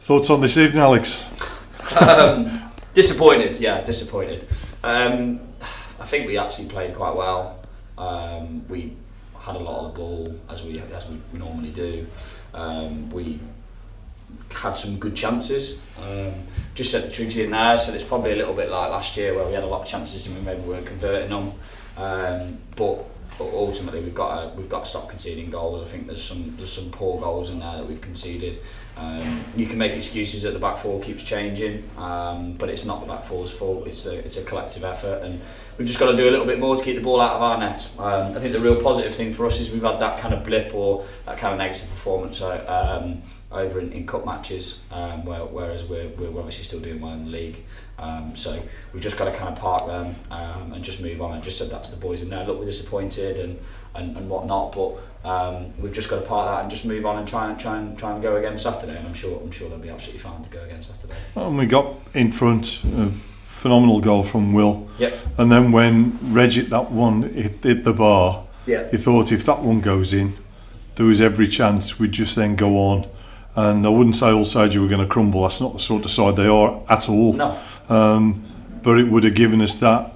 Thoughts on this evening, Alex? Disappointed. I think we actually played quite well. We had a lot of the ball as we normally do. We had some good chances. Just set the trigs in there, so it's probably a little bit like last year where we had a lot of chances and we maybe weren't converting them. But ultimately we've got to stop conceding goals. I think there's some poor goals in there that we've conceded. You can make excuses that the back four keeps changing, but it's not the back four's fault. It's a collective effort, and we've just got to do a little bit more to keep the ball out of our net. I think the real positive thing for us is we've had that kind of blip or that kind of negative performance over in cup matches, whereas we're obviously still doing well in the league. So we've just got to kind of park them and just move on. I just said that to the boys in there. Look, we're disappointed and whatnot, but we've just got to park that and just move on and try and go again Saturday. And I'm sure they'll be absolutely fine to go again Saturday. And we got in front. Phenomenal goal from Will. Yep. And then when Reg hit that one, hit the bar. Yeah. You thought if that one goes in, there was every chance we'd just then go on. And I wouldn't say Alsager were going to crumble. That's not the sort of side they are at all. No. But it would have given us that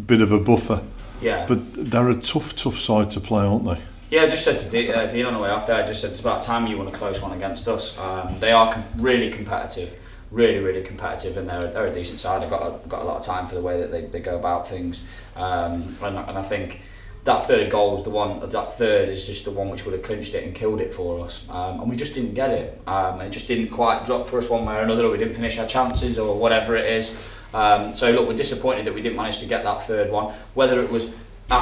bit of a buffer. Yeah. But they're a tough side to play, aren't they? Yeah, I just said to Dean on the way after, I just said it's about time you won a close one against us. They are really competitive. Really competitive, and they're a decent side. They've got a lot of time for the way that they go about things, and I think that third goal was the one. That third is just the one which would have clinched it and killed it for us, and we just didn't get it. And it just didn't quite drop for us one way or another. Or we didn't finish our chances or whatever it is. So look, we're disappointed that we didn't manage to get that third one. Whether it was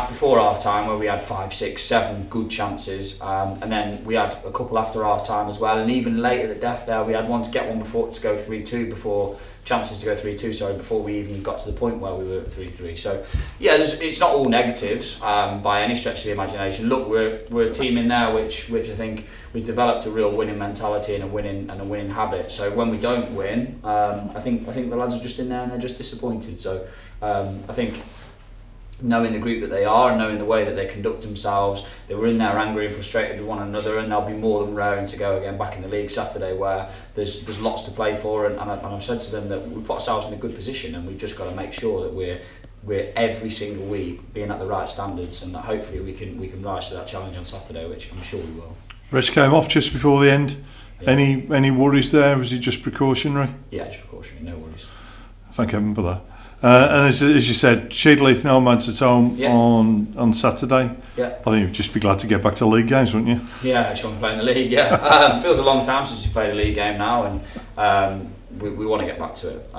before half time where we had 5, 6, 7 good chances, and then we had a couple after half time as well, and even late at the death there we had one to get one before to go 3-2 before we even got to the point where we were at 3-3. So yeah, it's not all negatives by any stretch of the imagination. Look, we're a team in there which I think we've developed a real winning mentality and a winning habit. So when we don't win, I think the lads are just in there and they're just disappointed. So I think, knowing the group that they are and knowing the way that they conduct themselves, they were in there angry and frustrated with one another, and they'll be more than raring to go again back in the league Saturday, where there's lots to play for, and I've said to them that we put ourselves in a good position and we've just got to make sure that we're every single week being at the right standards, and that hopefully we can rise to that challenge on Saturday, which I'm sure we will. Reg came off just before the end. Yeah. Any worries there? Was it just precautionary? Yeah, just precautionary, no worries. Thank heaven for that. And as you said, Sheedleith now Manchester Town on Saturday. Yeah. I think you'd just be glad to get back to league games, wouldn't you? Yeah, I just want to play in the league. Yeah, feels a long time since you played a league game now, and we want to get back to it.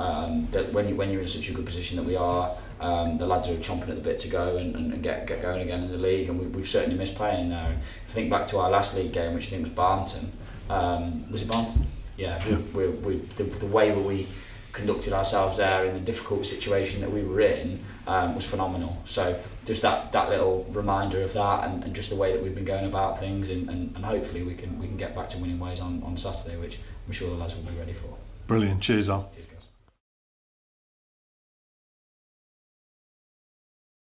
That when you're in such a good position that we are, the lads are chomping at the bit to go and get going again in the league, and we've certainly missed playing there. And if I think back to our last league game, which I think was Barnton, was it Barnton? Yeah. The way that we conducted ourselves there in the difficult situation that we were in was phenomenal. So just that little reminder of that, and just the way that we've been going about things, and hopefully we can get back to winning ways on Saturday, which I'm sure the lads will be ready for. Brilliant. Cheers, Al.